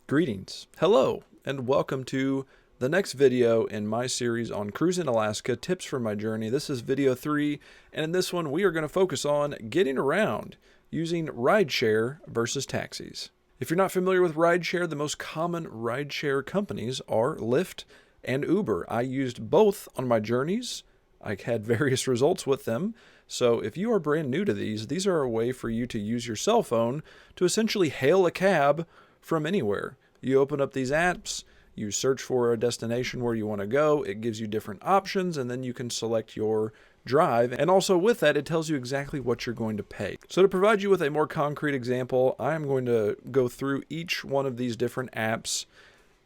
Greetings, hello, and welcome to the next video in my series on cruising Alaska, tips for my journey. This is video 3, and in this one we are going to focus on getting around using rideshare versus taxis. If you're not familiar with rideshare, the most common rideshare companies are Lyft and Uber. I used both on my journeys. I had various results with them. So if you are brand new to these are a way for you to use your cell phone to essentially hail a cab from anywhere. You open up these apps, you search for a destination where you want to go, it gives you different options, and then you can select your drive. And also with that, it tells you exactly what you're going to pay. So to provide you with a more concrete example, I'm going to go through each one of these different apps,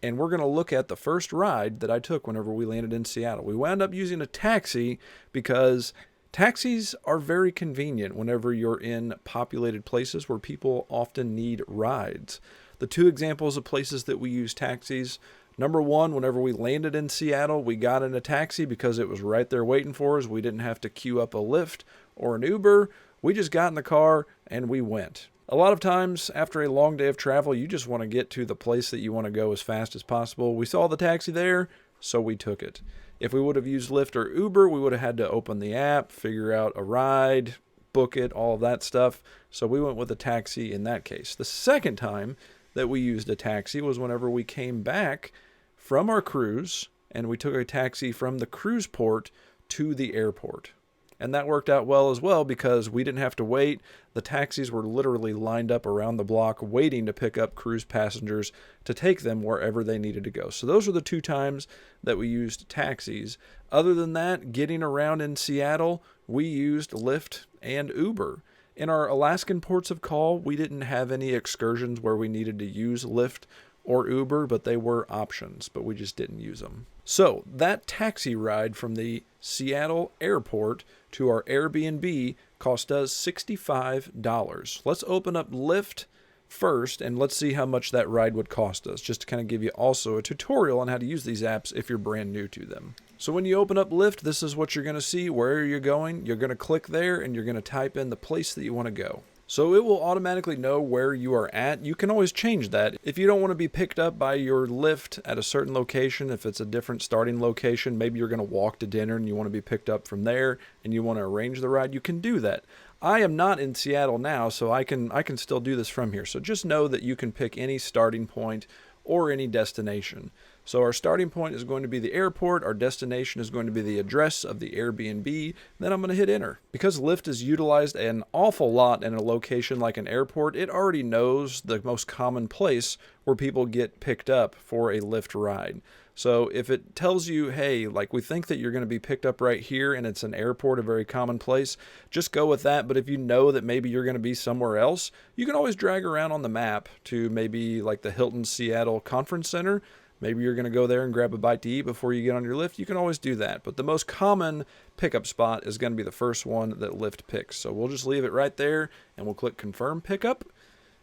and we're going to look at the first ride that I took whenever we landed in Seattle. We wound up using a taxi because taxis are very convenient whenever you're in populated places where people often need rides. The two examples of places that we use taxis: number one, whenever we landed in Seattle, we got in a taxi because it was right there waiting for us. We didn't have to queue up a Lyft or an Uber. We just got in the car and we went. A lot of times after a long day of travel, you just want to get to the place that you want to go as fast as possible. We saw the taxi there, so we took it. If we would have used Lyft or Uber, we would have had to open the app, figure out a ride, book it, all of that stuff. So we went with a taxi in that case. The second time that we used a taxi was whenever we came back from our cruise and we took a taxi from the cruise port to the airport. And that worked out well as well because we didn't have to wait. The taxis were literally lined up around the block waiting to pick up cruise passengers to take them wherever they needed to go. So those are the two times that we used taxis. Other than that, getting around in Seattle, we used Lyft and Uber. In our Alaskan ports of call, we didn't have any excursions where we needed to use Lyft or Uber, but they were options, but we just didn't use them. So that taxi ride from the Seattle airport to our Airbnb cost us $65. Let's open up Lyft first and let's see how much that ride would cost us, just to kind of give you also a tutorial on how to use these apps if you're brand new to them. So when you open up Lyft, this is what you're going to see. Where are you going? You're going to click there and you're going to type in the place that you want to go. So it will automatically know where you are at. You can always change that. If you don't want to be picked up by your Lyft at a certain location, if it's a different starting location, maybe you're going to walk to dinner and you want to be picked up from there and you want to arrange the ride, you can do that. I am not in Seattle now, so I can still do this from here. So just know that you can pick any starting point or any destination. So our starting point is going to be the airport. Our destination is going to be the address of the Airbnb. Then I'm going to hit enter. Because Lyft is utilized an awful lot in a location like an airport, it already knows the most common place where people get picked up for a Lyft ride. So if it tells you, hey, like we think that you're going to be picked up right here and it's an airport, a very common place, just go with that. But if you know that maybe you're going to be somewhere else, you can always drag around on the map to maybe like the Hilton Seattle Conference Center. Maybe you're going to go there and grab a bite to eat before you get on your Lyft. You can always do that. But the most common pickup spot is going to be the first one that Lyft picks. So we'll just leave it right there and we'll click confirm pickup.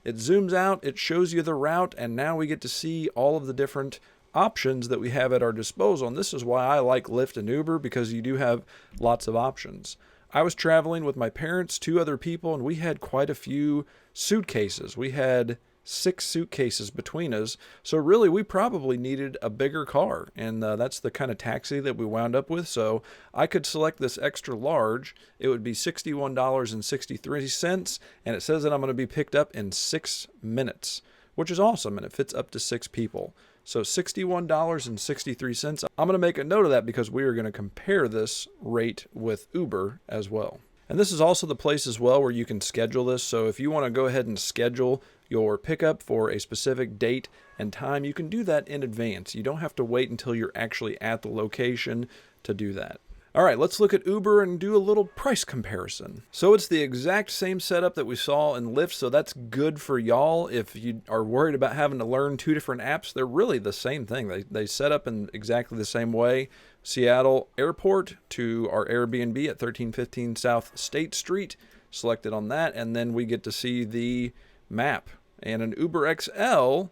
It zooms out, it shows you the route, and now we get to see all of the different options that we have at our disposal. And this is why I like Lyft and Uber, because you do have lots of options. I was traveling with my parents, 2 other people, and we had quite a few suitcases. We had 6 suitcases between us. So really, we probably needed a bigger car. And that's the kind of taxi that we wound up with. So I could select this extra large. It would be $61.63. And it says that I'm going to be picked up in 6 minutes, which is awesome. And it fits up to 6 people. So $61.63. I'm going to make a note of that because we are going to compare this rate with Uber as well. And this is also the place as well where you can schedule this. So if you want to go ahead and schedule your pickup for a specific date and time, you can do that in advance. You don't have to wait until you're actually at the location to do that. All right, let's look at Uber and do a little price comparison. So it's the exact same setup that we saw in Lyft, so that's good for y'all. If you are worried about having to learn 2 different apps, they're really the same thing. They set up in exactly the same way. Seattle Airport to our Airbnb at 1315 South State Street, selected on that, and then we get to see the map. And an Uber XL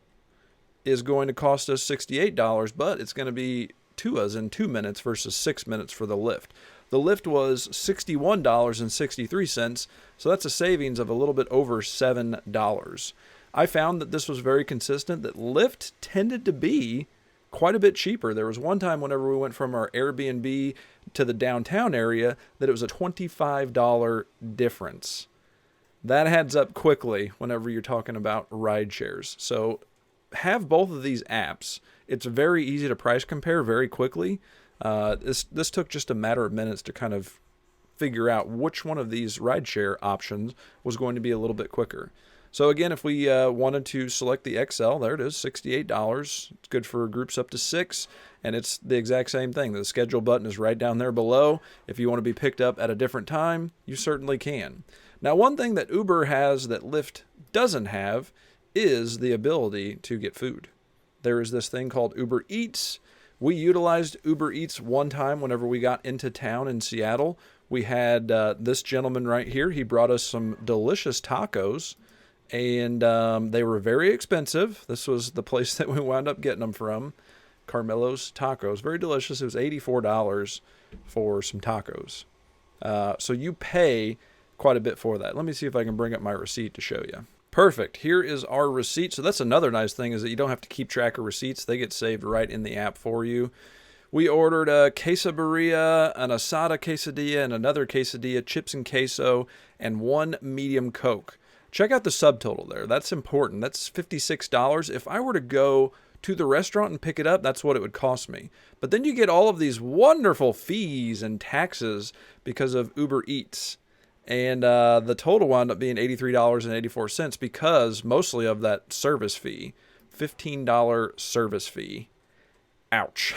is going to cost us $68, but it's going to be to us in 2 minutes versus 6 minutes for the Lyft. The Lyft was $61.63, so that's a savings of a little bit over $7. I found that this was very consistent, that Lyft tended to be quite a bit cheaper. There was one time whenever we went from our Airbnb to the downtown area that it was a $25 difference. That adds up quickly whenever you're talking about ride shares. So have both of these apps. It's very easy to price compare very quickly. This took just a matter of minutes to kind of figure out which one of these rideshare options was going to be a little bit quicker. So again, if we wanted to select the XL, there it is, $68. It's good for groups up to 6, and it's the exact same thing. The schedule button is right down there below. If you want to be picked up at a different time, you certainly can. Now, one thing that Uber has that Lyft doesn't have is the ability to get food. There is this thing called Uber Eats. We utilized Uber Eats one time whenever we got into town in Seattle. We had this gentleman right here. He brought us some delicious tacos, and they were very expensive. This was the place that we wound up getting them from, Carmelo's Tacos. Very delicious. It was $84 for some tacos. So you pay quite a bit for that. Let me see if I can bring up my receipt to show you. Perfect. Here is our receipt. So that's another nice thing, is that you don't have to keep track of receipts. They get saved right in the app for you. We ordered a quesadilla, an asada quesadilla, and another quesadilla, chips and queso, and 1 medium Coke. Check out the subtotal there. That's important. That's $56. If I were to go to the restaurant and pick it up, that's what it would cost me. But then you get all of these wonderful fees and taxes because of Uber Eats. And the total wound up being $83.84 because mostly of that service fee, $15 service fee. Ouch.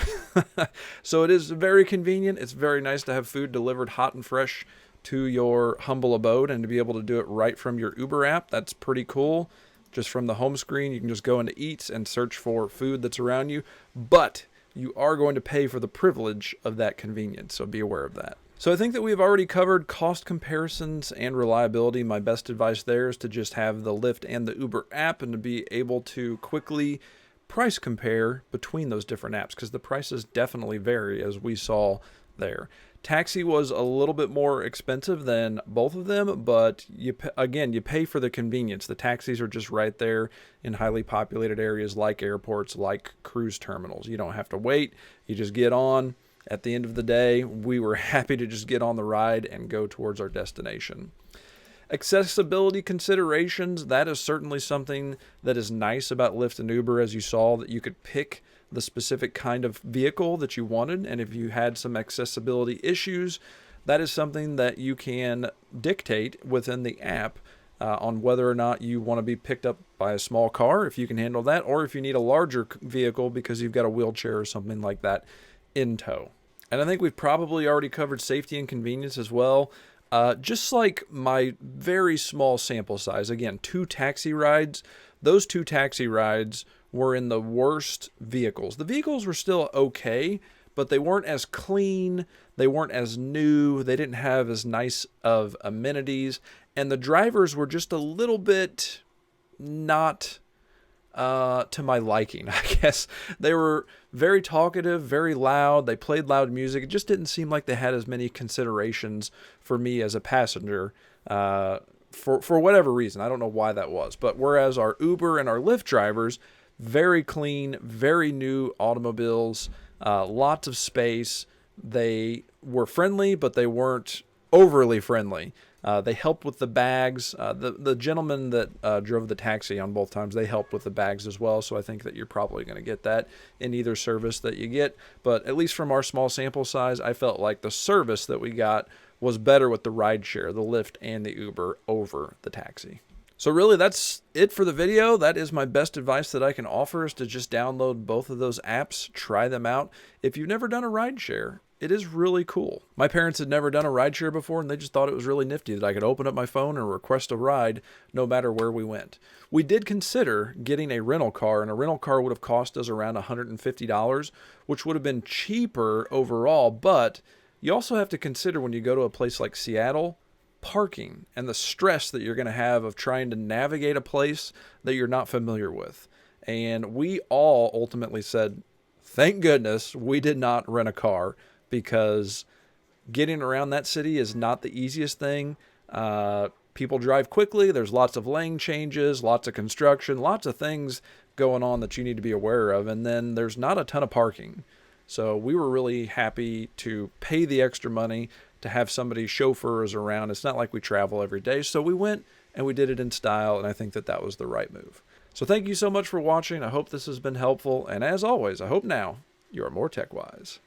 So it is very convenient. It's very nice to have food delivered hot and fresh to your humble abode and to be able to do it right from your Uber app. That's pretty cool. Just from the home screen, you can just go into Eats and search for food that's around you. But you are going to pay for the privilege of that convenience, so be aware of that. So I think that we've already covered cost comparisons and reliability. My best advice there is to just have the Lyft and the Uber app and to be able to quickly price compare between those different apps, because the prices definitely vary, as we saw there. Taxi was a little bit more expensive than both of them, but you pay for the convenience. The taxis are just right there in highly populated areas like airports, like cruise terminals. You don't have to wait. You just get on. At the end of the day, we were happy to just get on the ride and go towards our destination. Accessibility considerations, that is certainly something that is nice about Lyft and Uber, as you saw, that you could pick the specific kind of vehicle that you wanted. And if you had some accessibility issues, that is something that you can dictate within the app on whether or not you want to be picked up by a small car, if you can handle that, or if you need a larger vehicle because you've got a wheelchair or something like that in tow. And I think we've probably already covered safety and convenience as well. Just like my very small sample size, again, 2 taxi rides, those 2 taxi rides were in the worst vehicles. The vehicles were still okay, but they weren't as clean, they weren't as new, they didn't have as nice of amenities, and the drivers were just a little bit not to my liking, I guess. They were very talkative, very loud. They played loud music. It just didn't seem like they had as many considerations for me as a passenger for whatever reason. I don't know why that was. But whereas our Uber and our Lyft drivers, very clean, very new automobiles, lots of space. They were friendly, but they weren't overly friendly. They helped with the bags. The gentleman that drove the taxi on both times, they helped with the bags as well. So I think that you're probably going to get that in either service that you get. But at least from our small sample size, I felt like the service that we got was better with the rideshare, the Lyft and the Uber over the taxi. So really, that's it for the video. That is my best advice that I can offer, is to just download both of those apps, try them out. If you've never done a rideshare, it is really cool. My parents had never done a rideshare before, and they just thought it was really nifty that I could open up my phone and request a ride no matter where we went. We did consider getting a rental car, and a rental car would have cost us around $150, which would have been cheaper overall, but you also have to consider, when you go to a place like Seattle, parking and the stress that you're going to have of trying to navigate a place that you're not familiar with. And we all ultimately said, thank goodness we did not rent a car, because getting around that city is not the easiest thing. People drive quickly. There's lots of lane changes, lots of construction, lots of things going on that you need to be aware of. And then there's not a ton of parking. So we were really happy to pay the extra money to have somebody chauffeur us around. It's not like we travel every day. So we went and we did it in style. And I think that that was the right move. So thank you so much for watching. I hope this has been helpful. And as always, I hope now you are more tech wise.